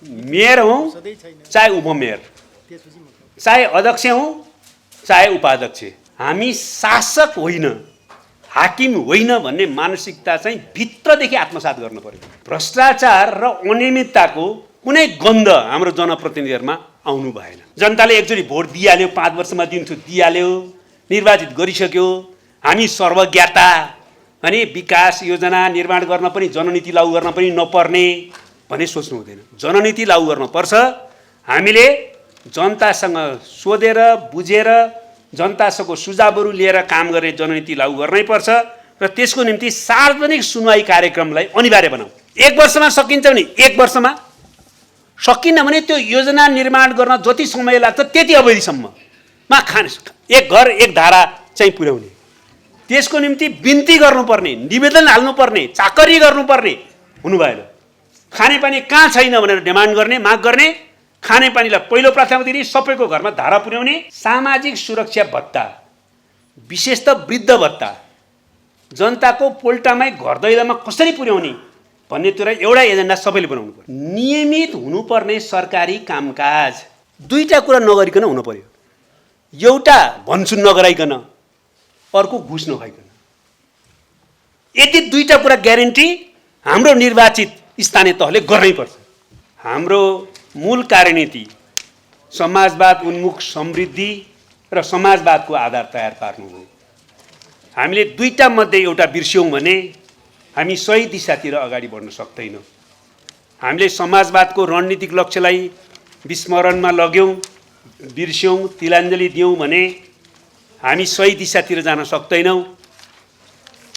Mayor हौँ चाहे उपमेयर, चाहे अध्यक्ष हौँ चाहे उपाध्यक्ष, हामी शासक होइन, हाकिम होइन भन्ने मानसिकता चाहिँ भित्रदेखि आत्मसात गर्नु पर्यो। भ्रष्टाचार र अनियमितताको कुनै गन्ध हाम्रो जनप्रतिनिधिहरूमा आउनु भएन। जनताले एकचोटि भोट दिइहाल्यो, 5 वर्षमा दिन्छु दिइहाल्यो, निर्वाचित गरिसक्यो। हामी सर्वज्ञता अनि विकास योजना निर्माण गर्न पनि जननीति लागू गर्न पनि नपर्ने भन्ने सोच्नु हुँदैन। जननीति लागू गर्न पर्छ। हामीले जनतासँग सोधेर बुझेर जनतासँग सुझावहरू लिएर काम गर्ने जननीति लागू गर्नै पर्छ र त्यसको निम्ति सार्वजनिक सुनवाई कार्यक्रमलाई अनिवार्य बनाऊ। 1 वर्षमा सकिन्छ भने 1 वर्षमा, सकिन्न भने त्यो योजना निर्माण गर्न जति समय लाग्छ त्यति अवधिसम्ममा खाने एक घर एक धारा चाहिँ पुर्याउने, त्यसको निम्ति बिन्ती गर्नुपर्ने, निवेदन हाल्नुपर्ने, चाकरी गर्नुपर्ने हुनु भएन। खानेपानी कहाँ छैन भनेर डिमान्ड गर्ने, माग गर्ने, खानेपानीलाई पहिलो प्राथमिकता दिने, सबैको घरमा धारा पुर्याउने, सामाजिक सुरक्षा भत्ता, विशेष त वृद्ध भत्ता जनताको पोल्टामै घर दैलोमा कसरी पुर्याउने भन्नेतिर एउटा एजेन्डा सबैले बनाउनु पर्यो। नियमित हुनुपर्ने सरकारी कामकाज दुईटा कुरा नगरिकन हुनु पर्यो। एउटा भनसुन नगराइकन, अर्को घुस नखाइकन। यति दुईटा कुरा ग्यारेन्टी हाम्रो निर्वाचित स्थानीय तहले गर्नै पर्छ। हाम्रो मूल कार्यनीति समाजवाद उन्मुख समृद्धि र समाजवादको आधार तयार पार्नु हो। हामीले दुईटा मध्ये एउटा बिर्स्यौँ भने हामी सही दिशातिर अगाडि बढ्न सक्दैनौँ। हामीले समाजवादको रणनीतिक लक्ष्यलाई विस्मरणमा लग्यौँ, बिर्स्यौँ, तिलाञ्जली दियौँ भने हामी सही दिशातिर जान सक्दैनौँ।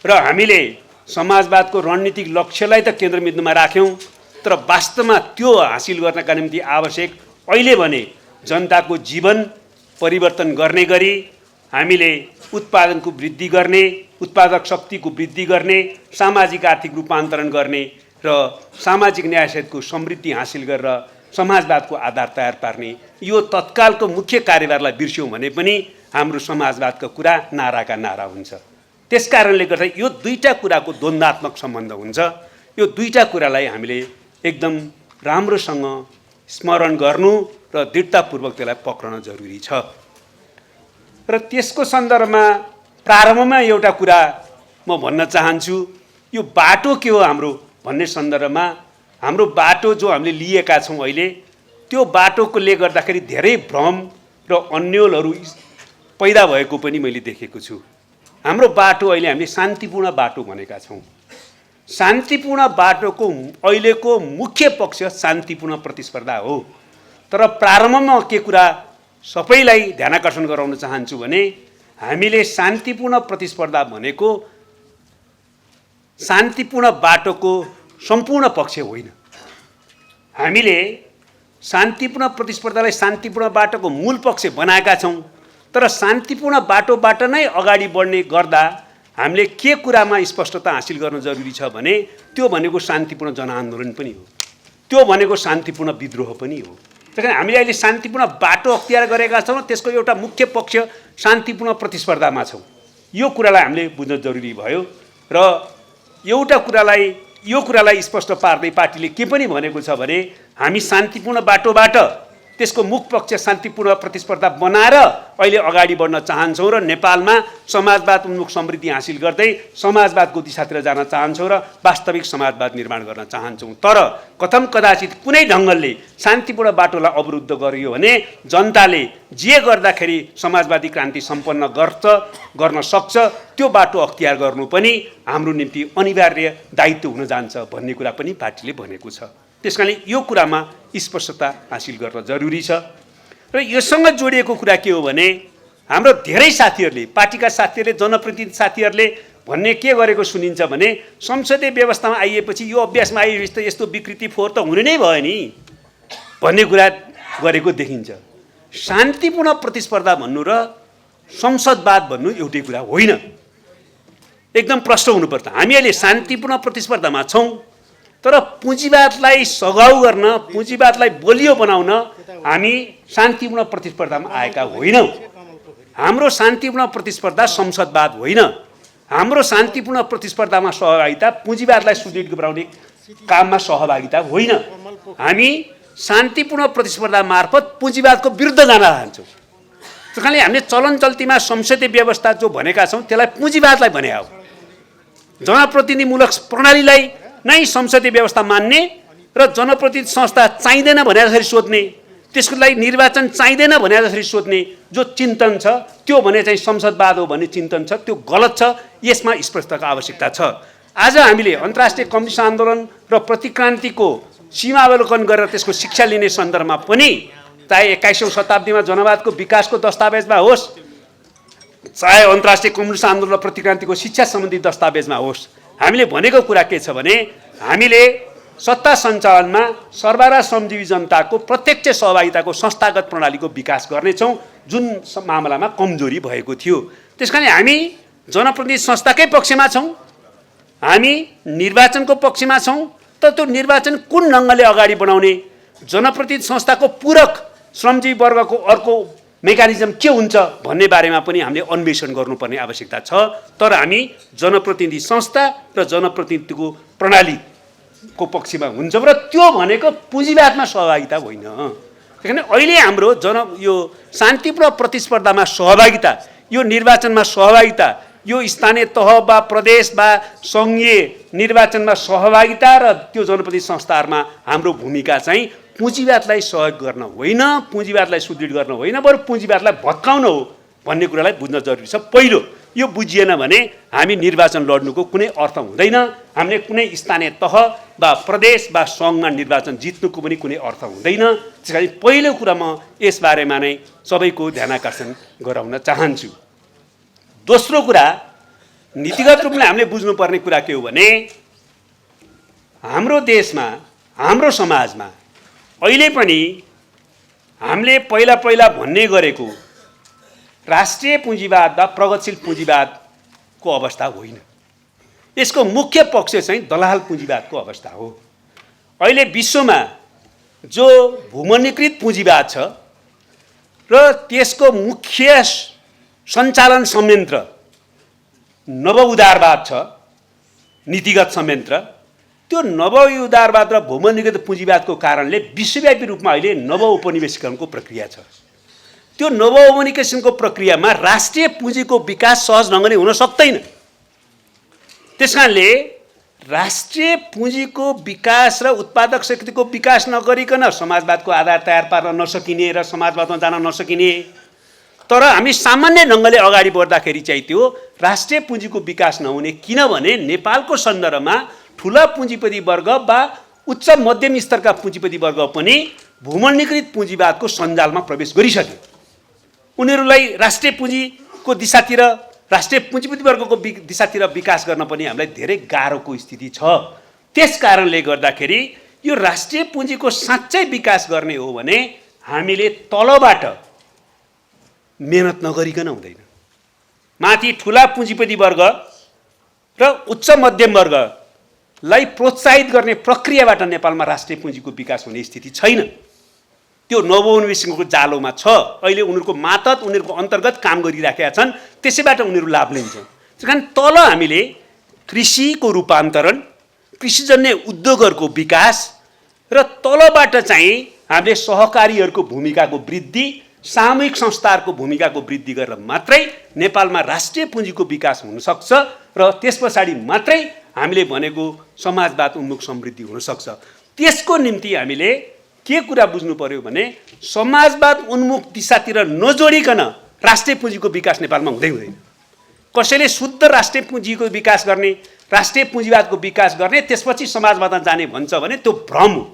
र हामीले समाजवादको रणनीतिक लक्ष्यलाई त केन्द्रबिन्दुमा राख्यौँ, तर वास्तवमा त्यो हासिल गर्नका निम्ति आवश्यक अहिले भने जनताको जीवन परिवर्तन गर्ने गरी हामीले उत्पादनको वृद्धि गर्ने, उत्पादक शक्तिको वृद्धि गर्ने, सामाजिक आर्थिक रूपान्तरण गर्ने र सामाजिक न्याय सहितको समृद्धि हासिल गरेर समाजवादको आधार तयार पार्ने, यो तत्कालको मुख्य कार्यभारलाई बिर्स्यौँ भने पनि हाम्रो समाजवादको कुरा नाराका नारा हुन्छ। त्यसकारणले गर्दा यो दुईटा कुराको द्वन्द्वात्मक सम्बन्ध हुन्छ। यो दुईटा कुरालाई हामीले एकदम राम्रोसँग स्मरण गर्नु र दृढतापूर्वक त्यसलाई पक्रन जरुरी छ। र त्यसको सन्दर्भमा प्रारम्भमा एउटा कुरा म भन्न चाहन्छु, यो बाटो के हो हाम्रो भन्ने सन्दर्भमा हाम्रो बाटो जो हामीले लिएका छौँ अहिले, त्यो बाटोले गर्दाखेरि धेरै भ्रम र अन्योलहरू पैदा भएको पनि मैले देखेको छु। हाम्रो बाटो अहिले हामीले शान्तिपूर्ण बाटो भनेका छौँ। शान्तिपूर्ण बाटोको अहिलेको मुख्य पक्ष शान्तिपूर्ण प्रतिस्पर्धा हो। तर प्रारम्भमा के कुरा सबैलाई ध्यानाकर्षण गराउन चाहन्छु भने हामीले शान्तिपूर्ण प्रतिस्पर्धा भनेको शान्तिपूर्ण बाटोको सम्पूर्ण पक्ष होइन। हामीले शान्तिपूर्ण प्रतिस्पर्धालाई शान्तिपूर्ण बाटोको मूल पक्ष बनाएका छौँ, तर शान्तिपूर्ण बाटोबाट नै अगाडि बढ्ने गर्दा हामीले के कुरामा स्पष्टता हासिल गर्न जरुरी छ भने त्यो भनेको शान्तिपूर्ण जनआन्दोलन पनि हो, त्यो भनेको शान्तिपूर्ण विद्रोह पनि हो। त्यस कारण हामीले अहिले शान्तिपूर्ण बाटो अख्तियार गरेका छौँ, त्यसको एउटा मुख्य पक्ष शान्तिपूर्ण प्रतिस्पर्धामा छौँ। यो कुरालाई हामीले बुझ्न जरुरी भयो। र एउटा यो कुरालाई स्पष्ट पार्दै पार्टीले के पनि भनेको छ भने हामी शान्तिपूर्ण बाटोबाट त्यसको मुख पक्ष शान्तिपूर्ण प्रतिस्पर्धा बनाएर अहिले अगाडि बढ्न चाहन्छौँ र नेपालमा समाजवाद उन्मुख समृद्धि हासिल गर्दै समाजवादको दिशातिर जान चाहन्छौँ र वास्तविक समाजवाद निर्माण गर्न चाहन्छौँ। तर कथम कदाचित कुनै ढङ्गले शान्तिपूर्ण बाटोलाई अवरुद्ध गरियो भने जनताले जे गर्दाखेरि समाजवादी क्रान्ति सम्पन्न गर्न सक्छ त्यो बाटो अख्तियार गर्नु पनि हाम्रो निम्ति अनिवार्य दायित्व हुन जान्छ भन्ने कुरा पनि पार्टीले भनेको छ। त्यसकारणले यो कुरामा स्पष्टता हासिल गर्न जरुरी छ। र योसँग जोडिएको कुरा के हो भने हाम्रो धेरै साथीहरूले, पार्टीका साथीहरूले, जनप्रतिनिधि साथीहरूले भन्ने के गरेको सुनिन्छ भने संसदीय व्यवस्थामा आइएपछि यो अभ्यासमा आइएपछि त यस्तो विकृति फोहोर त हुने नै भयो नि भन्ने कुरा गरेको देखिन्छ। शान्तिपूर्ण प्रतिस्पर्धा भन्नु र संसदवाद भन्नु एउटै कुरा होइन, एकदम प्रष्ट हुनुपर्छ। हामी अहिले शान्तिपूर्ण प्रतिस्पर्धामा छौँ, तर पुँजीवादलाई सघाउ गर्न, पुँजीवादलाई बलियो बनाउन हामी शान्तिपूर्ण प्रतिस्पर्धामा आएका होइनौँ। हाम्रो शान्तिपूर्ण प्रतिस्पर्धा संसदवाद होइन। हाम्रो शान्तिपूर्ण प्रतिस्पर्धामा सहभागिता पुँजीवादलाई सुदृढ बनाउने काममा सहभागिता होइन। हामी शान्तिपूर्ण प्रतिस्पर्धा मार्फत पुँजीवादको विरुद्ध जान चाहन्छौँ। त्यस कारणले हामीले चलन चल्तीमा संसदीय व्यवस्था जो भनेका छौँ त्यसलाई पुँजीवादलाई भने हो। जनप्रतिनिधिमूलक प्रणालीलाई नै संसदीय व्यवस्था मान्ने र जनप्रतिनिधि संस्था चाहिँदैन भने जसरी सोध्ने, त्यसको लागि निर्वाचन चाहिँदैन भने जसरी सोध्ने जो चिन्तन छ त्यो भने चाहिँ संसदवाद हो भन्ने चिन्तन छ, त्यो गलत छ। यसमा स्पष्टताको आवश्यकता छ। आज हामीले अन्तर्राष्ट्रिय कम्युनिस्ट आन्दोलन र प्रतिक्रान्तिको सीमावलोकन गरेर त्यसको शिक्षा लिने सन्दर्भमा पनि चाहे 21औं शताब्दीमा जनवादको विकासको दस्तावेजमा होस्, चाहे अन्तर्राष्ट्रिय कम्युनिस्ट आन्दोलन र प्रतिक्रान्तिको शिक्षा सम्बन्धी दस्तावेजमा होस्, हामीले भनेको कुरा के छ भने हामीले सत्ता सञ्चालनमा सर्वहारा श्रमजीवी जनताको प्रत्यक्ष सहभागिताको संस्थागत प्रणालीको विकास गर्नेछौँ, जुन मामलामा कमजोरी भएको थियो। त्यसकारण हामी जनप्रतिनिधि संस्थाकै पक्षमा छौँ, हामी निर्वाचनको पक्षमा छौँ। तर त्यो निर्वाचन कुन ढङ्गले अगाडि बढाउने, जनप्रतिनिधि संस्थाको पूरक श्रमजीवी वर्गको अर्को मेकानिजम के हुन्छ भन्ने बारेमा पनि हामीले अन्वेषण गर्नुपर्ने आवश्यकता छ। तर हामी जनप्रतिनिधि संस्था र जनप्रतिनिधिको प्रणालीको पक्षमा हुन्छौँ र त्यो भनेको पुँजीवादमा सहभागिता होइन। किनभने अहिले हाम्रो यो शान्तिपूर्ण प्रतिस्पर्धामा सहभागिता, यो निर्वाचनमा सहभागिता, यो स्थानीय तह वा प्रदेश वा सङ्घीय निर्वाचनमा सहभागिता र त्यो जनप्रतिनिधि संस्थाहरूमा हाम्रो भूमिका चाहिँ पुँजीवादलाई सहयोग गर्न होइन, पुँजीवादलाई सुदृढ गर्न होइन, बरु पुँजीवादलाई भत्काउन हो भन्ने कुरालाई बुझ्न जरुरी छ। पहिलो यो बुझिएन भने हामी निर्वाचन लड्नुको कुनै अर्थ हुँदैन, हामीले कुनै स्थानीय तह वा प्रदेश वा सङ्घमा निर्वाचन जित्नुको पनि कुनै अर्थ हुँदैन। त्यसकारण पहिलो कुरा म यसबारेमा नै सबैको ध्यानाकर्षण गराउन चाहन्छु। दोस्रो कुरा, नीतिगत रूपले हामीले बुझ्नुपर्ने कुरा के हो भने हाम्रो देशमा, हाम्रो समाजमा अहिले पनि हामीले पहिला भन्ने गरेको राष्ट्रिय पुँजीवाद वा प्रगतिशील पुँजीवादको अवस्था होइन। यसको मुख्य पक्ष चाहिँ दलाल पुँजीवादको अवस्था हो। अहिले विश्वमा जो भूमण्डीकृत पुँजीवाद छ र त्यसको मुख्य सञ्चालन संयन्त्र नव उदारवाद छ, नीतिगत संयन्त्र, त्यो नव उदारवाद र भूमण्डीकृत पुँजीवादको कारणले विश्वव्यापी रूपमा अहिले नव उपनिवेशीकरणको प्रक्रिया छ। त्यो नव उपनिवेशीकरणको प्रक्रियामा राष्ट्रिय पुँजीको विकास सहज ढङ्गले हुन सक्दैन। त्यसकारणले राष्ट्रिय पुँजीको विकास र उत्पादक शक्तिको विकास नगरिकन समाजवादको आधार तयार पार्न नसकिने र समाजवादमा जान नसकिने, तर हामी सामान्य ढङ्गले अगाडि बढ्दाखेरि चाहिँ त्यो राष्ट्रिय पुँजीको विकास नहुने। किनभने नेपालको सन्दर्भमा ठुला पुँजीपति वर्ग वा उच्च मध्यम स्तरका पुँजीपति वर्ग पनि भूमण्डीकृत पुँजीवादको सञ्जालमा प्रवेश गरिसके। उनीहरूलाई राष्ट्रिय पुँजीको दिशातिर, राष्ट्रिय पुँजीपति वर्गको दिशातिर विकास गर्न पनि हामीलाई धेरै गाह्रोको स्थिति छ। त्यस कारणले गर्दाखेरि यो राष्ट्रिय पुँजीको साँच्चै विकास गर्ने हो भने हामीले तलबाट मेहनत नगरिकन हुँदैन। माथि ठुला पुँजीपति वर्ग र उच्च मध्यम वर्गलाई प्रोत्साहित गर्ने प्रक्रियाबाट नेपालमा राष्ट्रिय पुँजीको विकास हुने स्थिति छैन। त्यो नवोन्मेषको जालोमा छ। अहिले उनीहरूको मातहत, उनीहरूको अन्तर्गत काम गरिराखेका छन्, त्यसैबाट उनीहरू लाभ लिन्छन्। त्यस कारण तल हामीले कृषिको रूपान्तरण, कृषिजन्य उद्योगहरूको विकास र तलबाट चाहिँ हामीले सहकारीहरूको भूमिकाको वृद्धि, सामूहिक संस्थाहरूको भूमिकाको वृद्धि गरेर मात्रै नेपालमा राष्ट्रिय पुँजीको विकास हुनसक्छ र त्यस पछाडि मात्रै हामीले भनेको समाजवाद उन्मुख समृद्धि हुनसक्छ। त्यसको निम्ति हामीले के कुरा बुझ्नु पर्यो भने समाजवाद उन्मुख दिशातिर नजोडिकन राष्ट्रिय पुँजीको विकास नेपालमा हुँदैन। कसैले शुद्ध राष्ट्रिय पुँजीको विकास गर्ने, राष्ट्रिय पुँजीवादको विकास गर्ने, त्यसपछि समाजवादमा जाने भन्छ भने त्यो भ्रम हो।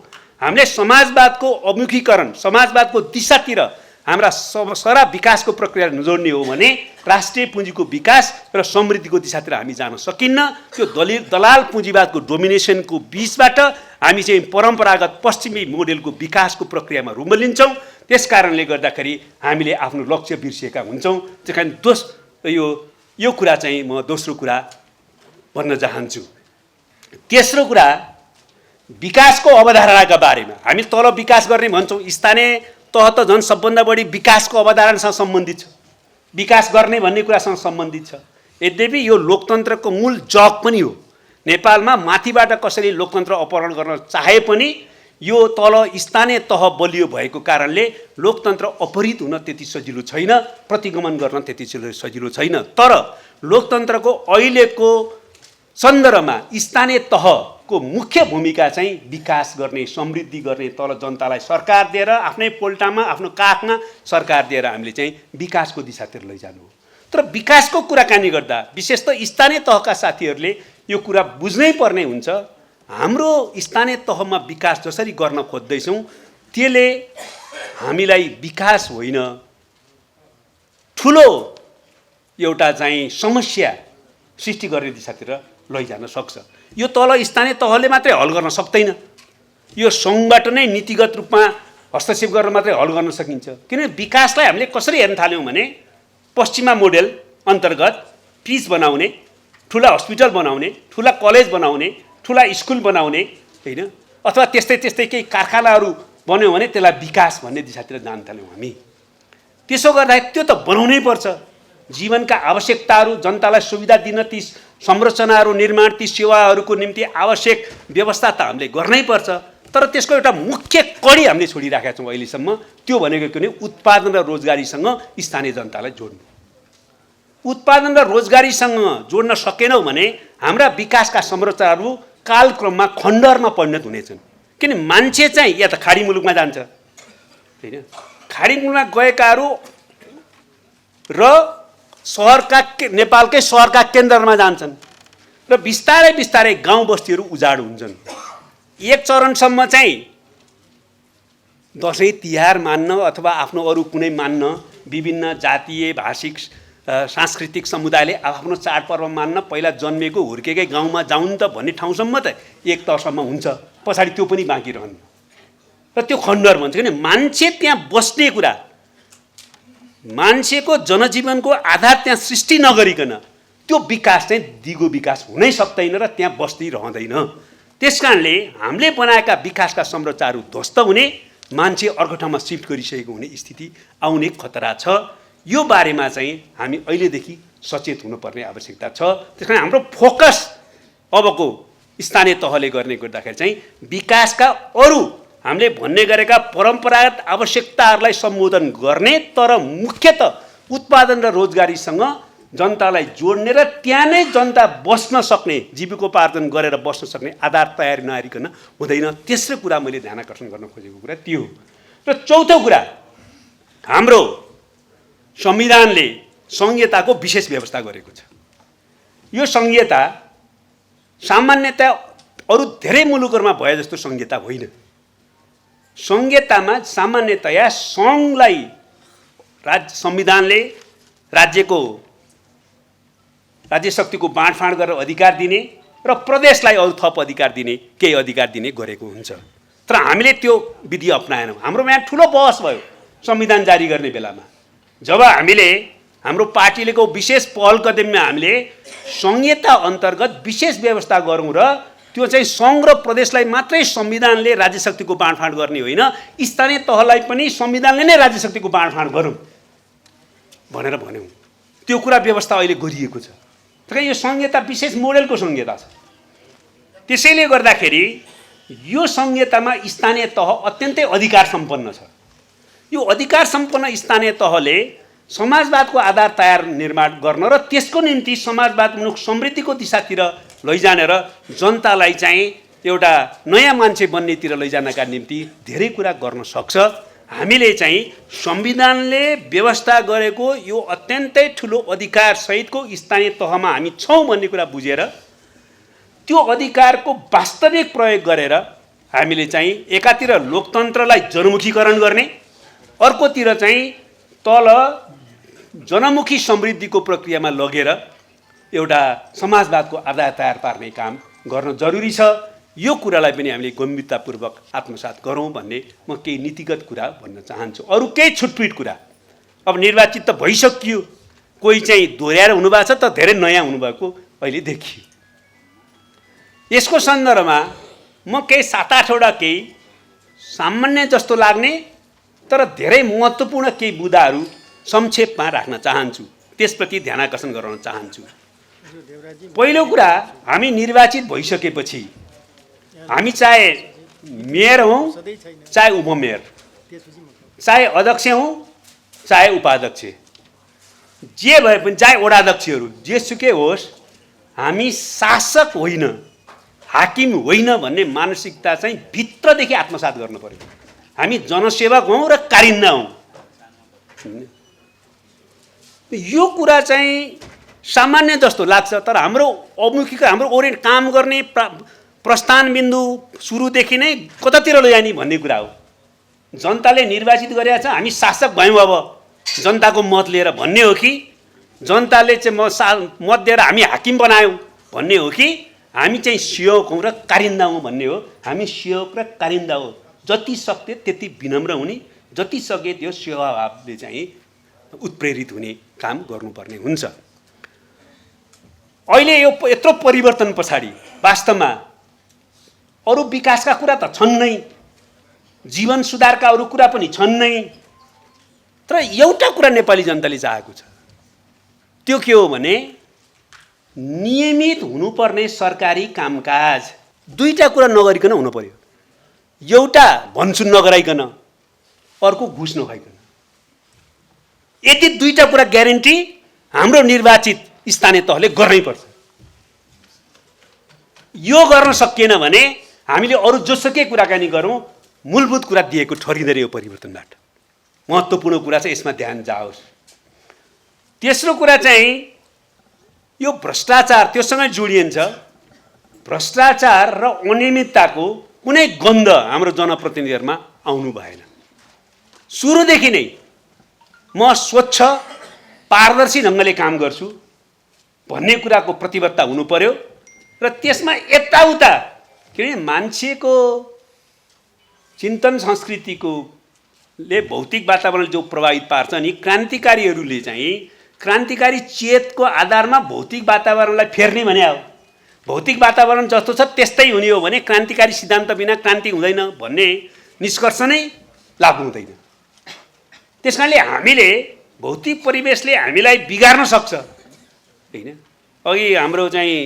हामीले समाजवादको अभिमुखीकरण, समाजवादको दिशातिर हाम्रा सारा विकासको प्रक्रिया नजोड्ने हो भने राष्ट्रिय पुँजीको विकास र समृद्धिको दिशातिर हामी जान सकिन्न। त्यो दलाल पुँजीवादको डोमिनेसनको बीचबाट हामी चाहिँ परम्परागत पश्चिमी मोडेलको विकासको प्रक्रियामा रुमलिन्छौँ। त्यस कारणले गर्दाखेरि हामीले आफ्नो लक्ष्य बिर्सिएका हुन्छौँ। त्यस कारण यो कुरा चाहिँ म दोस्रो कुरा भन्न चाहन्छु। तेस्रो कुरा, विकासको अवधारणाका बारेमा हामी तल विकास गर्ने भन्छौँ, स्थानीय तह त झन् सबभन्दा बढी विकासको अवधारणासँग सम्बन्धित छ, विकास गर्ने भन्ने कुरासँग सम्बन्धित छ। यद्यपि यो लोकतन्त्रको मूल जग पनि हो। नेपालमा माथिबाट कसैले लोकतन्त्र अपहरण गर्न चाहे पनि यो तल स्थानीय तह बलियो भएको कारणले लोकतन्त्र अपहरित हुन त्यति सजिलो छैन, प्रतिगमन गर्न त्यति सजिलो छैन। तर लोकतन्त्रको अहिलेको सन्दर्भमा स्थानीय तहको मुख्य भूमिका चाहिँ विकास गर्ने, समृद्धि गर्ने, तल जनतालाई सरकार दिएर आफ्नै पोल्टामा आफ्नो काखमा सरकार दिएर हामीले चाहिँ विकासको दिशातिर लैजानु हो। तर विकासको कुराकानी गर्दा विशेष त स्थानीय तहका साथीहरूले यो कुरा बुझ्नै पर्ने हुन्छ। हाम्रो स्थानीय तहमा विकास जसरी गर्न खोज्दैछौँ त्यसले हामीलाई विकास होइन, ठुलो एउटा चाहिँ समस्या सृष्टि गर्ने दिशातिर लैजान सक्छ। यो तल स्थानीय तहले मात्रै हल गर्न सक्दैन, यो सङ्घबाट नै नीतिगत रूपमा हस्तक्षेप गरेर मात्रै हल गर्न सकिन्छ। किनभने विकासलाई हामीले कसरी हेर्न थाल्यौँ भने पश्चिमा मोडेल अन्तर्गत पिच बनाउने, ठुला हस्पिटल बनाउने, ठुला कलेज बनाउने, ठुला स्कुल बनाउने, होइन, अथवा त्यस्तै त्यस्तै केही कारखानाहरू बन्यो भने त्यसलाई विकास भन्ने दिशातिर जान थाल्यौँ हामी। त्यसो गर्दाखेरि त्यो त बनाउनै पर्छ। जीवनका आवश्यकताहरू, जनतालाई सुविधा दिन ती संरचनाहरू निर्माण, ती सेवाहरूको निम्ति आवश्यक व्यवस्था त हामीले गर्नै पर्छ। तर त्यसको एउटा मुख्य कडी हामीले छोडिराखेका छौँ अहिलेसम्म। त्यो भनेको के भने उत्पादन र रोजगारीसँग स्थानीय जनतालाई जोड्नु। उत्पादन र रोजगारीसँग जोड्न सकेनौँ भने हाम्रा विकासका संरचनाहरू कालक्रममा खण्डहरमा परिणत हुनेछन्। किन मान्छे चाहिँ या त खाडी मुलुकमा जान्छ, होइन, खाडी मुलुकमा गएकाहरू र सहरका नेपालकै सहरका केन्द्रमा जान्छन् र बिस्तारै बिस्तारै गाउँ बस्तीहरू उजाड हुन्छन्। एक चरणसम्म चाहिँ दसैँ तिहार मान्न अथवा आफ्नो अरू कुनै मान्न, विभिन्न जातीय भाषिक सांस्कृतिक समुदायले आफ्नो चाडपर्व मान्न पहिला जन्मेको हुर्केकै गाउँमा जाउन् त भन्ने ठाउँसम्म त एक तहसम्म हुन्छ, पछाडि त्यो पनि बाँकी रहन्छ र त्यो खण्डहर भन्छ। किन मान्छे त्यहाँ बस्ने कुरा, मान्छेको जनजीवनको आधार त्यहाँ सृष्टि नगरिकन त्यो विकास चाहिँ दिगो विकास हुनै सक्दैन र त्यहाँ बस्ती रहँदैन। त्यसकारणले हामीले बनाएका विकासका संरचनाहरू ध्वस्त हुने, मान्छे अर्को ठाउँमा सिफ्ट गरिसकेको हुने स्थिति आउने खतरा छ। यो बारेमा चाहिँ हामी अहिलेदेखि सचेत हुनुपर्ने आवश्यकता छ। त्यसकारण हाम्रो फोकस अबको स्थानीय तहले गर्ने गर्दाखेरि चाहिँ विकासका अरू हामीले भन्ने गरेका परम्परागत आवश्यकताहरूलाई सम्बोधन गर्ने, तर मुख्यतः उत्पादन र रोजगारीसँग जनतालाई जोड्ने र त्यहाँ नै जनता बस्न सक्ने, जीविकोपार्जन गरेर बस्न सक्ने आधार तयारी नआरिकन हुँदैन। तेस्रो कुरा मैले ध्यान आकर्षण गर्न खोजेको कुरा त्यो हो। र चौथो कुरा, हाम्रो संविधानले संहिताको विशेष व्यवस्था गरेको छ। यो संहिता सामान्यतया अरू धेरै मुलुकहरूमा भए जस्तो संहिता होइन। संहितामा सामान्यतया सङ्घलाई संविधानले राज्य शक्तिको बाँडफाँड गरेर अधिकार दिने र प्रदेशलाई अरू थप अधिकार दिने, केही अधिकार दिने गरेको हुन्छ। तर हामीले त्यो विधि अपनाएनौँ। हाम्रोमा यहाँ ठुलो बहस भयो संविधान जारी गर्ने बेलामा। जब हामीले हाम्रो पार्टीलेको विशेष पहल कदममा हामीले संहिता अन्तर्गत विशेष व्यवस्था गरौँ र त्यो चाहिँ सङ्घ र प्रदेशलाई मात्रै संविधानले राज्य शक्तिको बाँडफाँड गर्ने होइन, स्थानीय तहलाई पनि संविधानले नै राज्य शक्तिको बाँडफाँड गरौँ भनेर भन्यौँ। त्यो कुरा व्यवस्था अहिले गरिएको छ। तर यो संहिता विशेष मोडेलको संहिता छ। त्यसैले गर्दाखेरि यो संहितामा स्थानीय तह अत्यन्तै अधिकार सम्पन्न छ। यो अधिकार सम्पन्न स्थानीय तहले समाजवादको आधार तयार निर्माण गर्न र त्यसको निम्ति समाजवादमुख समृद्धिको दिशातिर लैजाने र जनतालाई चाहिँ एउटा नयाँ मान्छे बन्नेतिर लैजानका निम्ति धेरै कुरा गर्न सक्छ। हामीले चाहिँ संविधानले व्यवस्था गरेको यो अत्यन्तै ठुलो अधिकार सहितको स्थानीय तहमा हामी छौँ भन्ने कुरा बुझेर त्यो अधिकारको वास्तविक प्रयोग गरेर हामीले चाहिँ एकातिर लोकतन्त्रलाई जनमुखीकरण गर्ने, अर्कोतिर चाहिँ तल जनमुखी समृद्धिको प्रक्रियामा लगेर एउटा समाजवादको आधार तयार पार्ने काम गर्न जरुरी छ। यो कुरालाई पनि हामीले गम्भीरतापूर्वक आत्मसात गरौँ भन्ने म केही नीतिगत कुरा भन्न चाहन्छु। अरू केही छुटपुट कुरा, अब निर्वाचित त भइसकियो, कोही चाहिँ दोहोऱ्याएर हुनुभएको छ त धेरै नयाँ हुनुभएको अहिले देखियो। यसको सन्दर्भमा म केही 7-8वटा केही सामान्य जस्तो लाग्ने तर धेरै महत्त्वपूर्ण केही मुद्दाहरू संक्षेपमा राख्न चाहन्छु, त्यसप्रति ध्यान आकर्षण गराउन चाहन्छु। पहिलो कुरा, हामी निर्वाचित भइसकेपछि हामी चाहे मेयर हौँ चाहे उपमेयर, चाहे अध्यक्ष हौँ चाहे उपाध्यक्ष, जे भए पनि, चाहे वडाध्यक्षहरू जेसुकै होस्, हामी शासक होइन, हाकिम होइन भन्ने मानसिकता चाहिँ भित्रदेखि आत्मसात गर्नु पर्यो। हामी जनसेवक हौँ र कारिन्दा हौँ। यो कुरा चाहिँ सामान्य जस्तो लाग्छ, तर हाम्रो अमुखीको हाम्रो ओरिएन्ट काम गर्ने प्रस्थान बिन्दु सुरुदेखि नै कतातिर लैजाने भन्ने कुरा हो। जनताले निर्वाचित गरेका छ, हामी शासक भयौँ अब जनताको मत लिएर भन्ने हो कि जनताले चाहिँ मत दिएर हामी हाकिम बनायौँ भन्ने हो कि हामी चाहिँ सेवक हौँ र कारिन्दा हौँ भन्ने हो। हामी सेवक र कारिन्दा हो। जति सक्यो त्यति विनम्र हुने, जति सके त्यो सेवाभावले चाहिँ उत्प्रेरित हुने काम गर्नुपर्ने हुन्छ। अहिले यो यत्रो परिवर्तन पछाडि वास्तवमा अरू विकासका कुरा त छन् नै, जीवन सुधारका अरू कुरा पनि छन् नै, तर एउटा कुरा नेपाली जनताले चाहेको छ, त्यो के हो भने नियमित हुनुपर्ने सरकारी कामकाज। दुईटा कुरा नगरिकन हुनु पर्यो। एउटा भनसुन नगराइकन, अर्को घुस नखाइकन। यति दुईटा कुरा ग्यारेन्टी हाम्रो निर्वाचित स्थानीय तहले गर्नै पर्छ। यो गर्न सकिएन भने हामीले अरू जोसुकै कुराकानी गरौँ, मूलभूत कुरा दिएको ठरिँदैन यो परिवर्तनबाट। महत्त्वपूर्ण कुरा चाहिँ यसमा ध्यान जाओस्। तेस्रो कुरा चाहिँ यो भ्रष्टाचार त्योसँगै जोडिन्छ। भ्रष्टाचार र अनियमितताको कुनै गन्ध हाम्रो जनप्रतिनिधिहरूमा आउनु भएन। सुरुदेखि नै म स्वच्छ पारदर्शी ढङ्गले काम गर्छु भन्ने कुराको प्रतिबद्धता हुनु पर्यो र त्यसमा यताउता किनभने मान्छेको चिन्तन संस्कृतिको ले भौतिक वातावरण जो प्रभावित पार्छ नि, क्रान्तिकारीहरूले चाहिँ क्रान्तिकारी चेतको आधारमा भौतिक वातावरणलाई फेर्ने भने हो। भौतिक वातावरण जस्तो छ त्यस्तै हुने हो भने क्रान्तिकारी सिद्धान्त बिना क्रान्ति हुँदैन भन्ने निष्कर्ष नै लागु हुँदैन। त्यसकारणले हामीले भौतिक परिवेशले हामीलाई बिगार्न सक्छ हैन। अघि हाम्रो चाहिँ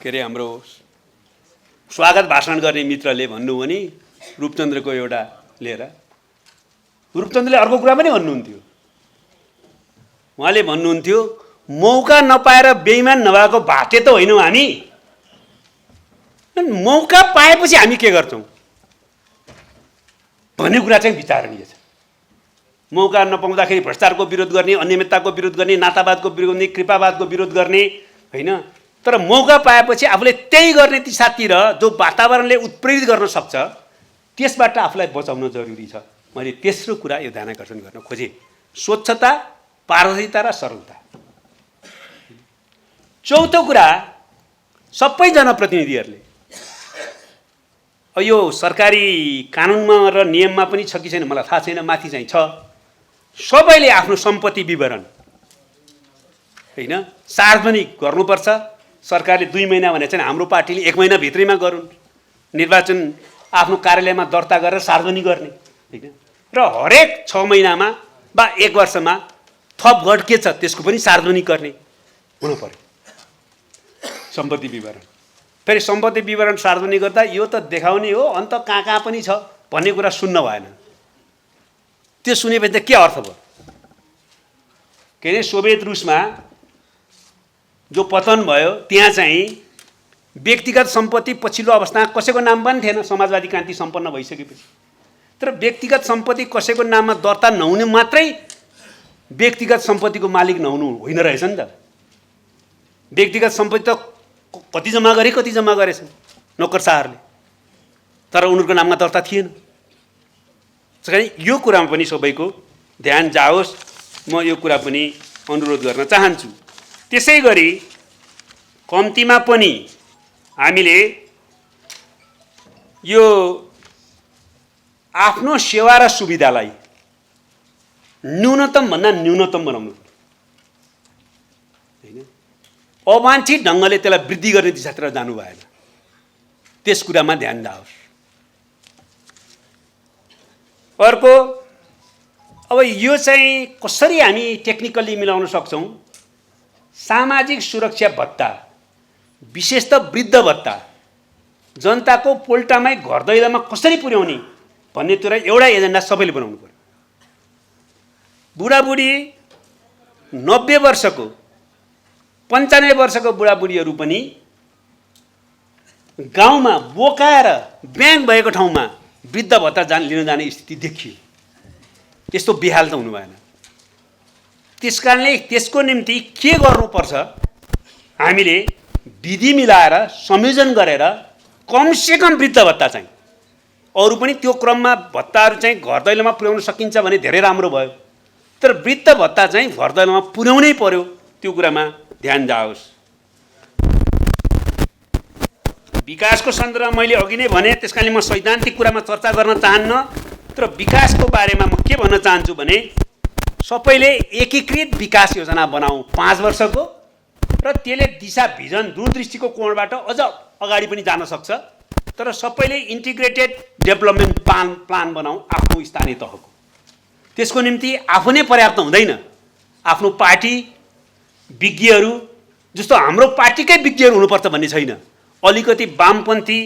के अरे हाम्रो स्वागत भाषण गर्ने मित्रले भन्नुभयो नि रूपचन्द्रको एउटा लिएर, रूपचन्द्रले अर्को कुरा पनि भन्नुहुन्थ्यो। उहाँले भन्नुहुन्थ्यो मौका नपाएर बेइमान नभएको भाटे त होइनौँ हामी, मौका पाएपछि हामी के गर्छौँ भन्ने कुरा चाहिँ विचारणीय छ। मौका नपाउँदाखेरि भ्रष्टाचारको विरोध गर्ने, अनियमितताको विरोध गर्ने, नातावादको विरोध गर्ने, कृपावादको विरोध गर्ने हैन, तर मौका पाएपछि आफूले त्यही गर्ने दिशातिर जो वातावरणले उत्प्रेरित गर्न सक्छ त्यसबाट आफूलाई बचाउन जरुरी छ। मैले तेस्रो कुरा यो ध्यानाकर्षण गर्न खोजेँ, स्वच्छता, पारदर्शिता र सरलता। चौथो कुरा, सबै जनप्रतिनिधिहरूले यो सरकारी कानुनमा र नियममा पनि छ कि छैन मलाई थाहा छैन, माथि चाहिँ छ, सबैले आफ्नो सम्पत्ति विवरण हैन सार्वजनिक गर्नुपर्छ। सरकारले 2 महिना भने चाहिँ हाम्रो पार्टीले 1 महिना भित्रैमा गरून्, निर्वाचन आफ्नो कार्यालयमा दर्ता गरेर सार्वजनिक गर्ने हैन, र हरेक 6 महिनामा वा 1 वर्षमा थपघट के छ त्यसको पनि सार्वजनिक गर्ने हुनु पर्यो सम्पत्ति विवरण। फेरि सम्पत्ति विवरण सार्वजनिक गर्दा यो त देखाउने हो अन्त कहाँ कहाँ पनि छ भन्ने कुरा सुन्न भएन। त्यो सुनेपछि त के अर्थ भयो? के अरे सोभियत रुसमा जो पतन भयो त्यहाँ चाहिँ व्यक्तिगत सम्पत्ति पछिल्लो अवस्थामा कसैको नाम पनि थिएन समाजवादी क्रान्ति सम्पन्न भइसकेपछि। तर व्यक्तिगत सम्पत्ति कसैको नाममा दर्ता नहुने मात्रै व्यक्तिगत सम्पत्तिको मालिक नहुनु होइन रहेछ नि त। व्यक्तिगत सम्पत्ति त कति जम्मा गरेछन् नोकरसाहहरूले, तर उनीहरूको नाममा दर्ता थिएन। त्यसकारण यो कुरामा पनि सबैको ध्यान जाओस्, म यो कुरा पनि अनुरोध गर्न चाहन्छु। त्यसै गरी कम्तीमा पनि हामीले यो आफ्नो सेवा र सुविधालाई न्यूनतम भन्दा न्यूनतम बनाउनु हैन, अवांछित ढङ्गले त्यसलाई वृद्धि गर्ने दिशातिर जानु भएन। त्यस कुरामा ध्यान जाओस्। अर्को, अब यो चाहिँ कसरी हामी टेक्निकली मिलाउन सक्छौँ? सामाजिक सुरक्षा भत्ता, विशेष त वृद्ध भत्ता जनताको पोल्टामै घर दैलोमा कसरी पुर्याउने भन्नेतिर एउटा एजेन्डा सबैले बनाउनु पर्यो। बुढाबुढी 90 वर्षको 95 वर्षको बुढाबुढीहरू पनि गाउँमा बोकाएर ब्याङ्क भएको ठाउँमा वृद्ध भत्ता लिन जाने स्थिति देखियो। त्यस्तो बेहाल त हुनु भएन। त्यसकारणले त्यसको निम्ति के गर्नुपर्छ, हामीले विधि मिलाएर संयोजन गरेर कमसेकम वृद्ध भत्ता चाहिँ, अरू पनि त्यो क्रममा भत्ताहरू चाहिँ घर दैलोमा पुर्याउन सकिन्छ भने धेरै राम्रो भयो। तर वृद्ध भत्ता चाहिँ घर दैलोमा पुर्याउनै पर्यो, त्यो कुरामा ध्यान जाओस्। विकासको सन्दर्भमा मैले अघि नै भने, त्यसकारणले म सैद्धान्तिक कुरामा चर्चा गर्न चाहन्न। तर विकासको बारेमा म के भन्न चाहन्छु भने, सबैले एकीकृत विकास योजना बनाऊ 5 वर्षको, र त्यसले दिशा भिजन दूरदृष्टिको कोणबाट अझ अगाडि पनि जान सक्छ। तर सबैले इन्टिग्रेटेड डेभलपमेन्ट प्लान बनाऊ आफ्नो स्थानीय तहको। त्यसको निम्ति आफू नै पर्याप्त हुँदैन, आफ्नो पार्टी विज्ञहरू जस्तो हाम्रो पार्टीकै विज्ञहरू हुनुपर्छ भन्ने छैन। अलिकति वामपन्थी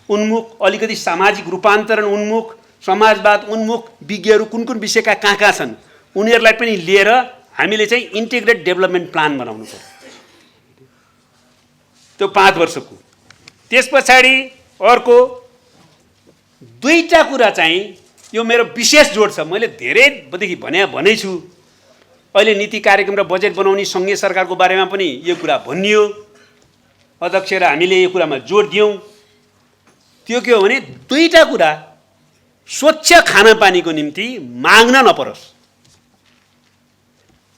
उन्मुख, अलिकति सामाजिक रूपान्तरण उन्मुख, समाजवाद उन्मुख विज्ञहरू कुन कुन विषयका कहाँ छन्, उनीहरूलाई पनि लिएर हामीले चाहिँ इन्टिग्रेटेड डेभलपमेन्ट प्लान बनाउनु पर्यो, त्यो 5 वर्षको। त्यस पछाडि अर्को दुईटा कुरा चाहिँ यो मेरो विशेष जोड छ। मैले धेरैदेखि भने छु, अहिले नीति कार्यक्रम र बजेट बनाउने सङ्घीय सरकारको बारेमा पनि यो कुरा भनियो, अध्यक्ष र हामीले यो कुरामा जोड दियौँ। त्यो के हो भने, दुईटा कुरा स्वच्छ खानापानीको निम्ति माग्न नपरोस्।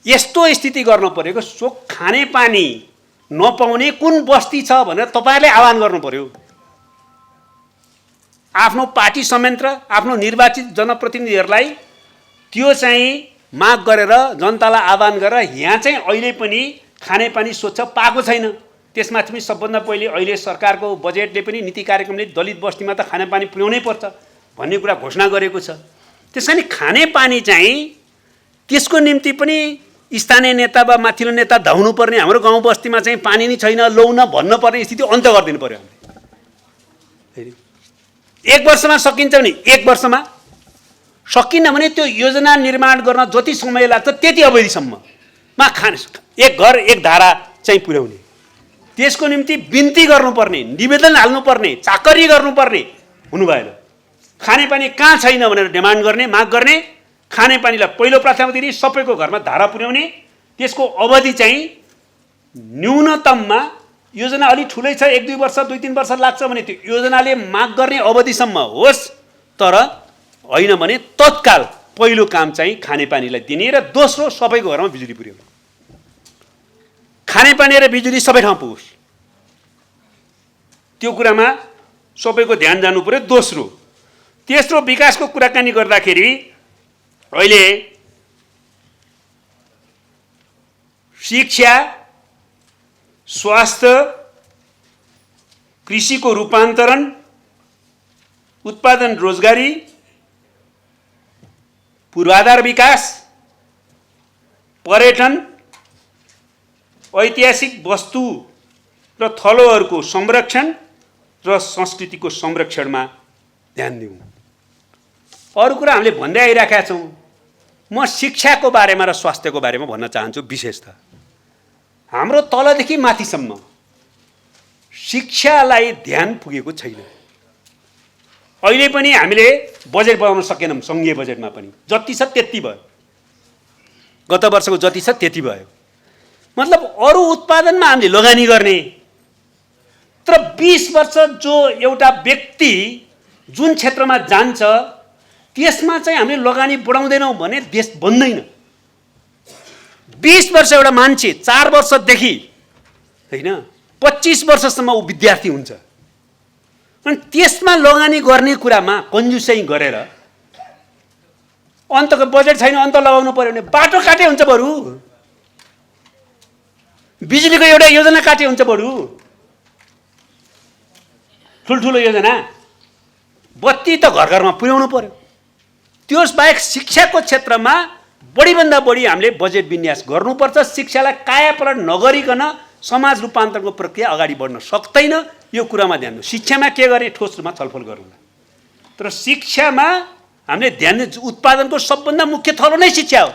यस्तो स्थिति गर्न परेको, खानेपानी नपाउने कुन बस्ती छ भनेर तपाईँहरूले आह्वान गर्नु पर्यो। आफ्नो पार्टी संयन्त्र, आफ्नो निर्वाचित जनप्रतिनिधिहरूलाई त्यो चाहिँ माग गरेर, जनतालाई आह्वान गरेर, यहाँ चाहिँ अहिले पनि खानेपानी स्वच्छ पाएको छैन। त्यसमाथि पनि सबभन्दा पहिले अहिले सरकारको बजेटले पनि नीति कार्यक्रमले दलित बस्तीमा त खानेपानी पुर्याउनै पर्छ भन्ने कुरा घोषणा गरेको छ। त्यसकारण खानेपानी चाहिँ त्यसको निम्ति पनि स्थानीय नेता वा माथिल्लो नेता धाउनुपर्ने, हाम्रो गाउँ बस्तीमा चाहिँ पानी नै छैन लौ न भन्नुपर्ने स्थिति अन्त गरिदिनु पर्यो हामीले। 1 वर्षमा सकिन्छ भने 1 वर्षमा, सकिन्न भने त्यो योजना निर्माण गर्न जति समय लाग्छ त्यति अवधिसम्ममा एक घर एक धारा चाहिँ पुर्याउने। त्यसको निम्ति बिन्ती गर्नुपर्ने, निवेदन हाल्नुपर्ने, चाकरी गर्नुपर्ने हुनु भएन। खानेपानी कहाँ छैन भनेर डिमान्ड गर्ने, माग गर्ने, खानेपानीलाई पहिलो प्राथमिकता दिने, सबैको घरमा धारा पुर्याउने। त्यसको अवधि चाहिँ न्यूनतममा, योजना अलि ठुलै छ 1-2 वर्ष 2-3 वर्ष लाग्छ भने त्यो योजनाले माग गर्ने अवधिसम्म होस्, तर होइन भने तत्काल पहिलो काम चाहिँ खानेपानीलाई दिने र दोस्रो सबैको घरमा बिजुली पुर्याउने। खानेपानी र बिजुली सबै ठाउँ पुगोस्, त्यो कुरामा सबैको ध्यान जानु पर्यो। दोस्रो, तेस्रो विकासको कुराकानी गर्दाखेरि अहिले शिक्षा, स्वास्थ्य, कृषिको रूपान्तरण, उत्पादन रोजगारी, पूर्वाधार विकास, पर्यटन, ऐतिहासिक वस्तु र थलोहरूको संरक्षण र संस्कृतिको संरक्षणमा ध्यान दिउँ। अरू कुरा हामीले भन्दै आइरहेका छौँ। म शिक्षाको बारेमा र स्वास्थ्यको बारेमा भन्न चाहन्छु। विशेषतः हाम्रो तलदेखि माथिसम्म शिक्षालाई ध्यान पुगेको छैन। अहिले पनि हामीले बजेट बनाउन सकेनौँ। सङ्घीय बजेटमा पनि जति छ त्यति भयो, गत वर्षको जति छ त्यति भयो। मतलब अरू उत्पादनमा हामीले लगानी गर्ने, तर 20 वर्ष जो एउटा व्यक्ति जुन क्षेत्रमा जान्छ त्यसमा चाहिँ हामीले लगानी बढाउँदैनौँ भने देश बन्दैन। 20 वर्ष एउटा मान्छे 4 वर्षदेखि हैन 25 वर्षसम्म ऊ विद्यार्थी हुन्छ, अनि त्यसमा लगानी गर्ने कुरामा कन्जुसै गरेर अन्तको बजेट छैन, अन्त लगाउनु पर्यो भने बाटो काटे हुन्छ, बरु बिजुलीको एउटा योजना काटे हुन्छ, बरु ठुल्ठुलो योजना, बत्ती त घर घरमा पुर्याउनु पर्यो। त्यसबाहेक शिक्षाको क्षेत्रमा बढीभन्दा बढी हामीले बजेट विन्यास गर्नुपर्छ। शिक्षालाई कायापलट नगरिकन समाज रूपान्तरणको प्रक्रिया अगाडि बढ्न सक्दैन। यो कुरामा ध्यान दिनु। शिक्षामा के गर्ने ठोस रूपमा छलफल गरौँला, तर शिक्षामा हामीले ध्यान दिनु। उत्पादनको सबभन्दा मुख्य थलो नै शिक्षा हो।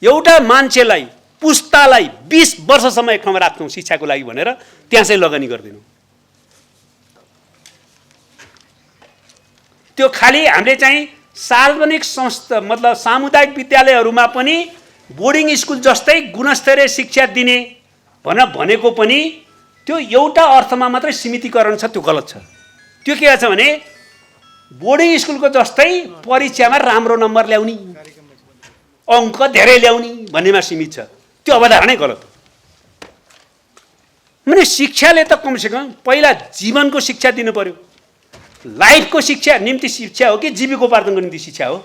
एउटा मान्छेलाई पुस्तालाई 20 वर्षसम्म एक ठाउँमा राख्छौँ शिक्षाको लागि भनेर त्यहाँ चाहिँ लगानी गर्दैनौँ। त्यो खालि हामीले चाहिँ सार्वजनिक संस्था मतलब सामुदायिक विद्यालयहरूमा पनि बोर्डिङ स्कुल जस्तै गुणस्तरीय शिक्षा दिने भनेको पनि त्यो एउटा अर्थमा मात्रै सीमितीकरण छ, त्यो गलत छ। त्यो के छ भने बोर्डिङ स्कुलको जस्तै परीक्षामा राम्रो नम्बर ल्याउने, अङ्क धेरै ल्याउने भन्नेमा सीमित छ। त्यो अवधारणा नै गलत हो। माने शिक्षाले त कमसेकम पहिला जीवनको शिक्षा दिनु पर्यो। लाइफको शिक्षा निम्ति शिक्षा हो कि जीविकोपार्जनको निम्ति शिक्षा हो?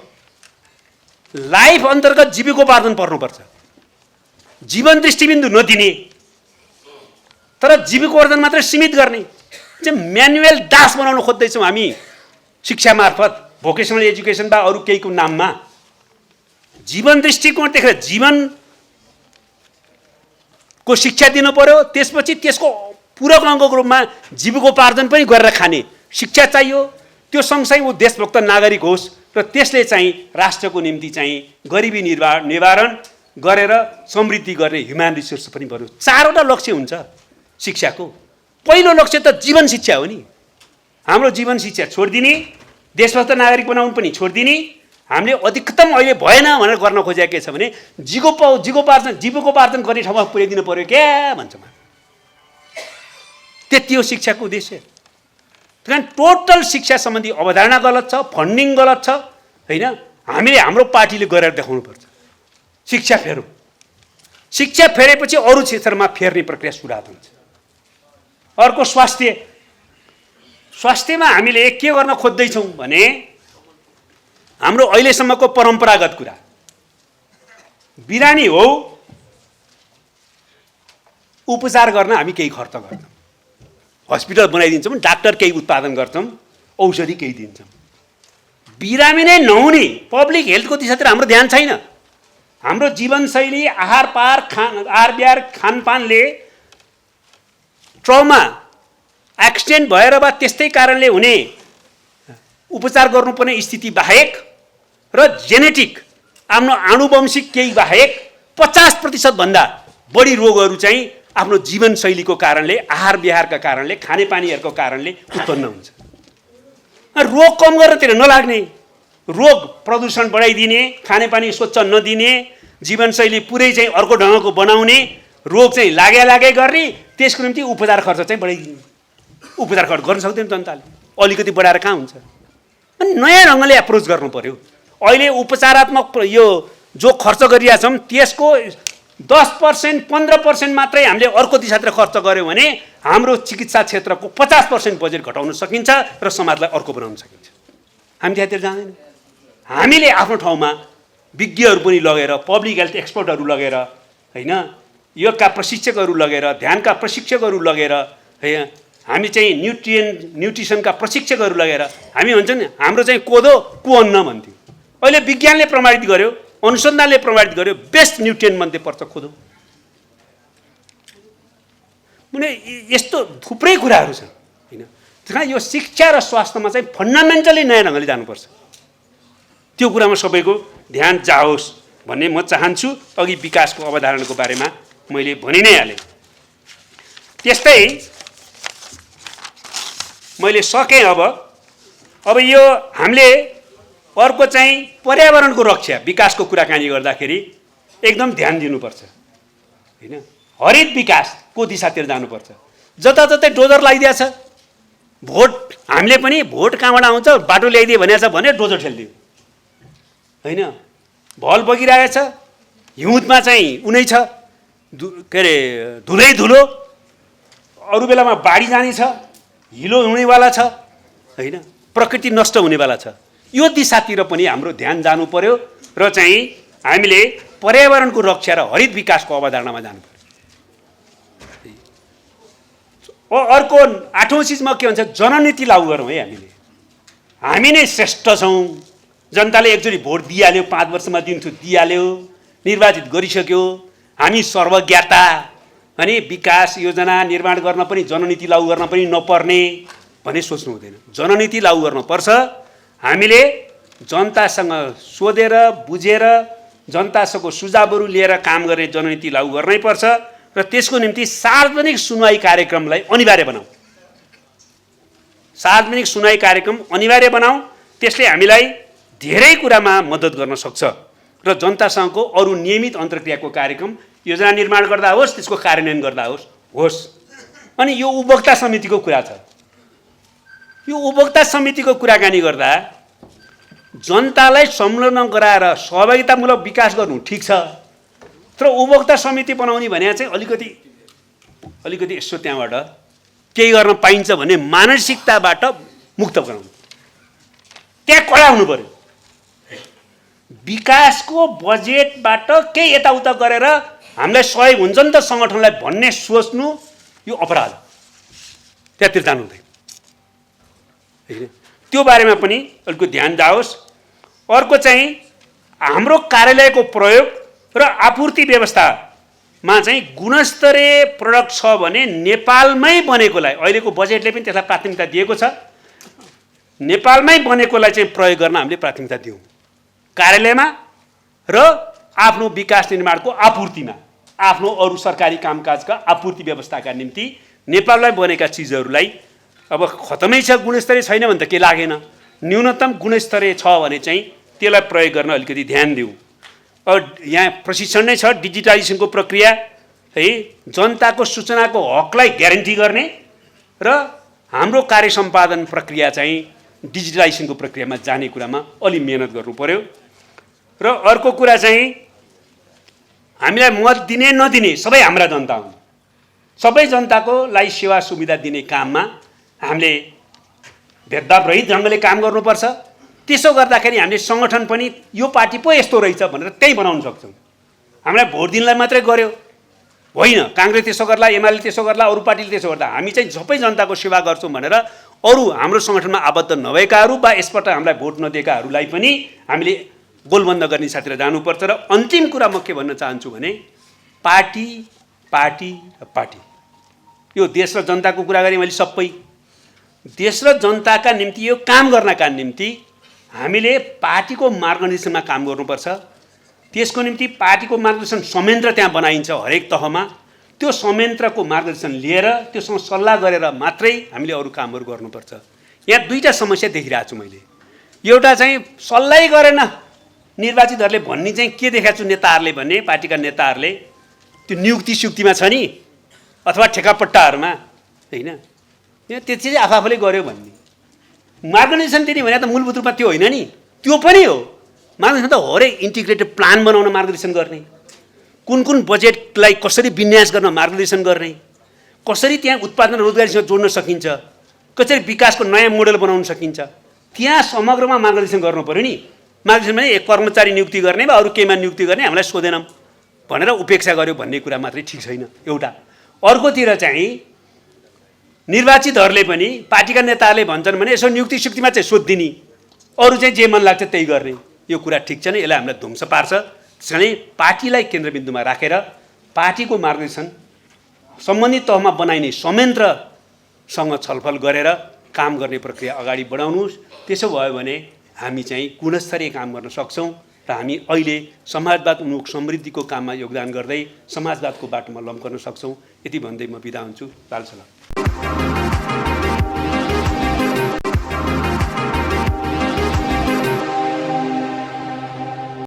लाइफ अन्तर्गत जीविकोपार्जन पर्नुपर्छ। जीवन दृष्टिबिन्दु नदिने तर जीविकोपार्जन मात्रै सीमित गर्ने चाहिँ म्यानुअल दास बनाउन खोज्दैछौँ हामी शिक्षा मार्फत, भोकेसनल एजुकेसन वा अरू केहीको नाममा। जीवन दृष्टिकोण देखेर जीवनको शिक्षा दिनु पर्यो, त्यसपछि त्यसको पूरक अङ्गको रूपमा जीविकोपार्जन पनि गरेर खाने शिक्षा चाहियो। त्यो सँगसँगै ऊ देशभक्त नागरिक होस् र त्यसले चाहिँ राष्ट्रको निम्ति चाहिँ गरिबी निवारण गरेर समृद्धि गर्ने ह्युमन रिसोर्स पनि बन्यो। 4वटा लक्ष्य हुन्छ शिक्षाको। पहिलो लक्ष्य त जीवन शिक्षा हो नि। हाम्रो जीवन शिक्षा छोडिदिने, देशभक्त नागरिक बनाउनु पनि छोडिदिने। हामीले अधिकतम अहिले भएन भनेर गर्न खोजेको के छ भने जीविकोपार्जन गर्ने ठाउँमा पुर्याइदिनु पर्यो क्या भन्छ। त्यति हो शिक्षाको उद्देश्य। त्यही टोटल शिक्षा सम्बन्धी अवधारणा गलत छ, फन्डिङ गलत छ होइन। हामीले हाम्रो पार्टीले गरेर देखाउनुपर्छ। शिक्षा फेरौँ। शिक्षा फेरेपछि अरू क्षेत्रमा फेर्ने प्रक्रिया सुरुवात हुन्छ। अर्को स्वास्थ्यमा हामीले के गर्न खोज्दैछौँ भने हाम्रो अहिलेसम्मको परम्परागत कुरा, बिरामी हो उपचार गर्न हामी केही खर्च गर्छौँ, हस्पिटल बनाइदिन्छौँ, डाक्टर केही उत्पादन गर्छौँ, औषधि केही दिन्छौँ। बिरामी नै नहुने पब्लिक हेल्थको दिशातिर हाम्रो ध्यान छैन। हाम्रो जीवनशैली, आहार विहार खानपानले ट्रमा एक्सिडेन्ट भएर वा त्यस्तै कारणले हुने उपचार गर्नुपर्ने स्थिति बाहेक र जेनेटिक आफ्नो आनुवंशिक केही बाहेक 50% भन्दा बढी रोगहरू चाहिँ आफ्नो जीवनशैलीको कारणले, आहार विहारका कारणले, खानेपानीहरूको कारणले उत्पन्न हुन्छ। रोग कम गर्नतिर नलाग्ने, रोग प्रदूषण बढाइदिने, खानेपानी स्वच्छ नदिने, जीवनशैली पुरै चाहिँ अर्को ढङ्गको बनाउने, रोग चाहिँ लागे गर्ने, त्यसको निम्ति उपचार खर्च चाहिँ बढाइदिने। उपचार खर्च गर्न सक्दैन जनताले, अलिकति बढाएर कहाँ हुन्छ? अनि नयाँ ढङ्गले एप्रोच गर्नु पर्यो। अहिले उपचारात्मक यो जो खर्च गरिरहेका छौँ त्यसको 10% 15% मात्रै हामीले अर्को दिशातिर खर्च गऱ्यौँ भने हाम्रो चिकित्सा क्षेत्रको 50% बजेट घटाउन सकिन्छ र समाजलाई अर्को बनाउन सकिन्छ। हामी त्यहाँतिर जाँदैन। हामीले आफ्नो ठाउँमा विज्ञहरू पनि लगेर, पब्लिक हेल्थ एक्सपर्टहरू लगेर होइन, योगका प्रशिक्षकहरू लगेर, ध्यानका प्रशिक्षकहरू लगेर होइन, हामी चाहिँ न्युट्रिसनका प्रशिक्षकहरू लगेर हामी भन्छ नि हाम्रो चाहिँ कोदो कुअन्न भन्थ्यो। अहिले विज्ञानले प्रमाणित गर्यो, अनुसन्धानले प्रमाणित गर्यो बेस्ट न्युट्रिएन्ट मध्ये पर्छ कोदो। भने यस्तो थुप्रै कुराहरू छन् होइन। त्यसमा यो शिक्षा र स्वास्थ्यमा चाहिँ फन्डामेन्टली नयाँ ढङ्गले जानुपर्छ। त्यो कुरामा सबैको ध्यान जाओस् भन्ने म चाहन्छु। अघि विकासको अवधारणाको बारेमा मैले भनि नै हालेँ। त्यस्तै मैले सकेँ। अब यो हामीले अर्को चाहिँ पर्यावरणको रक्षा, विकासको कुराकानी गर्दाखेरि एकदम ध्यान दिनुपर्छ होइन। हरित विकासको दिशातिर जानुपर्छ। जताततै डोजर लगाइदिएछ, भोट हामीले पनि भोट कहाँबाट आउँछ बाटो ल्याइदियो भनेछ भने डोजर ठेलिदियो होइन। भल बगिरहेछ, हिउँदमा चाहिँ उनै छ के अरे धुलै धुलो, अरू बेलामा बाढी जाने छ, हिलो हुनेवाला छ होइन, प्रकृति नष्ट हुनेवाला छ। यो दिशातिर पनि हाम्रो ध्यान जानु पर्यो र चाहिँ हामीले पर्यावरणको रक्षा र हरित विकासको अवधारणामा जानु पर्यो। अर्को 8औं चिजमा के भन्छ, जननीति लागू गरौँ है। हामी नै श्रेष्ठ छौँ। जनताले एकचोटि भोट दिइहाल्यो, 5 वर्षमा दिन्छु दिइहाल्यो, निर्वाचित गरिसक्यो, हामी सर्वज्ञता अनि विकास योजना निर्माण गर्न पनि जननीति लागू गर्न पनि नपर्ने भन्ने सोच्नु हुँदैन। जननीति लागू गर्नुपर्छ। हामीले जनतासँग सोधेर बुझेर जनतासँग सुझावहरू लिएर काम गर्ने जननीति लागू गर्नै पर्छ र त्यसको निम्ति सार्वजनिक सुनवाई कार्यक्रमलाई अनिवार्य बनाऊ। सार्वजनिक सुनवाई कार्यक्रम अनिवार्य बनाऊ। त्यसले हामीलाई धेरै कुरामा मद्दत गर्न सक्छ र जनतासँगको अरू नियमित अन्तर्क्रियाको कार्यक्रम योजना निर्माण गर्दा होस् त्यसको कार्यान्वयन गर्दा होस्। अनि यो उपभोक्ता समितिको कुरा छ। यो उपभोक्ता समितिको कुराकानी गर्दा जनतालाई संलग्न गराएर सहभागितामूलक विकास गर्नु ठिक छ, तर उपभोक्ता समिति बनाउने भने चाहिँ अलिकति यसो त्यहाँबाट केही गर्न पाइन्छ भन्ने मानसिकताबाट मुक्त गराउनु। त्यहाँ कडा हुनु पर्यो। विकासको बजेटबाट केही यताउता गरेर हामीलाई सहयोग हुन्छ नि त सङ्गठनलाई भन्ने सोच्नु यो अपराध, त्यहाँतिर जानु हुँदैन। त्यो बारेमा पनि अलिकति ध्यान जाओस्। अर्को चाहिँ हाम्रो कार्यालयको प्रयोग र आपूर्ति व्यवस्थामा चाहिँ गुणस्तरीय प्रडक्ट छ भने नेपालमै बनेकोलाई, अहिलेको बजेटले पनि त्यसलाई प्राथमिकता दिएको छ, नेपालमै बनेकोलाई चाहिँ प्रयोग गर्न हामीले प्राथमिकता दियौँ। कार्यालयमा र आफ्नो विकास निर्माणको आपूर्तिमा, आफ्नो अरू सरकारी कामकाजका आपूर्ति व्यवस्थाका निम्ति नेपालमै बनेका चिजहरूलाई अब खतमै छ, गुणस्तरीय छैन भने त के लागेन, न्यूनतम गुणस्तरीय छ भने चाहिँ त्यसलाई प्रयोग गर्न अलिकति ध्यान दिउँ। अब यहाँ प्रशिक्षण नै छ, डिजिटलाइजेसनको प्रक्रिया है, जनताको सूचनाको हकलाई ग्यारेन्टी गर्ने र हाम्रो कार्य सम्पादन प्रक्रिया चाहिँ डिजिटलाइजेसनको प्रक्रियामा जाने कुरामा अलि मेहनत गर्नु पर्यो। र अर्को कुरा चाहिँ हामीलाई मत दिने नदिने सबै हाम्रा जनता हुन्। सबै जनताको लागि सेवा सुविधा दिने काममा हामीले भेदभाव रहित ढङ्गले काम गर्नुपर्छ। त्यसो गर्दाखेरि हामीले सङ्गठन पनि यो पार्टी पो यस्तो रहेछ भनेर त्यही बनाउन सक्छौँ। हामीलाई भोट दिनलाई मात्रै गर्यो होइन, काङ्ग्रेस त्यसो गर्ला, एमाले त्यसो गर्ला, अरू पार्टीले त्यसो गर्दा हामी चाहिँ सबै जनताको सेवा गर्छौँ भनेर अरू हाम्रो सङ्गठनमा आबद्ध नभएकाहरू वा यसपल्ट हामीलाई भोट नदिएकाहरूलाई पनि हामीले गोलबन्द गर्ने साथीतिर जानुपर्छ। र अन्तिम कुरा म के भन्न चाहन्छु भने पार्टी पार्टी र पार्टी, यो देश र जनताको कुरा गरेँ मैले, सबै देश र जनताका निम्ति यो काम गर्नका निम्ति हामीले पार्टीको मार्गदर्शनमा काम गर्नुपर्छ। त्यसको निम्ति पार्टीको मार्गदर्शन संयन्त्र त्यहाँ बनाइन्छ हरेक तहमा। त्यो संयन्त्रको मार्गदर्शन लिएर त्योसँग सल्लाह गरेर मात्रै हामीले अरू कामहरू गर्नुपर्छ। यहाँ दुईवटा समस्या देखिरहेको छु मैले। एउटा चाहिँ सल्लाह गरेन निर्वाचितहरूले भन्ने चाहिँ के देखाएको छु नेताहरूले भने, पार्टीका नेताहरूले त्यो नियुक्ति सुक्तिमा छ नि अथवा ठेकापट्टाहरूमा होइन, त्यो चाहिँ आफूले गर्यो भन्ने मार्गदर्शन दिने भने त मूलभूत रूपमा त्यो होइन नि, त्यो पनि हो। मार्गदर्शन त हरेक इन्टिग्रेटेड प्लान बनाउन मार्गदर्शन गर्ने, कुन कुन बजेटलाई कसरी विन्यास गर्न मार्गदर्शन गर्ने, कसरी त्यहाँ उत्पादन रोजगारीसँग जोड्न सकिन्छ, कसरी विकासको नयाँ मोडल बनाउन सकिन्छ, त्यहाँ समग्रमा मार्गदर्शन गर्नु पर्यो नि। मार्गदर्शन भने एक कर्मचारी नियुक्ति गर्ने वा अरू केहीमा नियुक्ति गर्ने हामीलाई सोधेनौँ भनेर उपेक्षा गर्यो भन्ने कुरा मात्रै ठिक छैन एउटा। अर्कोतिर चाहिँ निर्वाचितहरूले पनि पार्टीका नेताहरूले भन्छन् भने यसो नियुक्ति सुक्तिमा चाहिँ सोधिदिने, अरू चाहिँ जे मन लाग्छ त्यही गर्ने, यो कुरा ठिक छैन, यसलाई हामीलाई ध्वंस पार्छ। त्यसैले पार्टीलाई केन्द्रबिन्दुमा राखेर पार्टीको मार्गदर्शन सम्बन्धित तहमा बनाइने संयन्त्रसँग छलफल गरेर काम गर्ने प्रक्रिया अगाडि बढाउनुहोस्। त्यसो भयो भने हामी चाहिँ गुणस्तरीय काम गर्न सक्छौँ र हामी अहिले समाजवाद उन्मुख समृद्धिको काममा योगदान गर्दै समाजवादको बाटोमा लम्कन सक्छौँ। यति भन्दै म बिदा हुन्छु। लाल सलाम।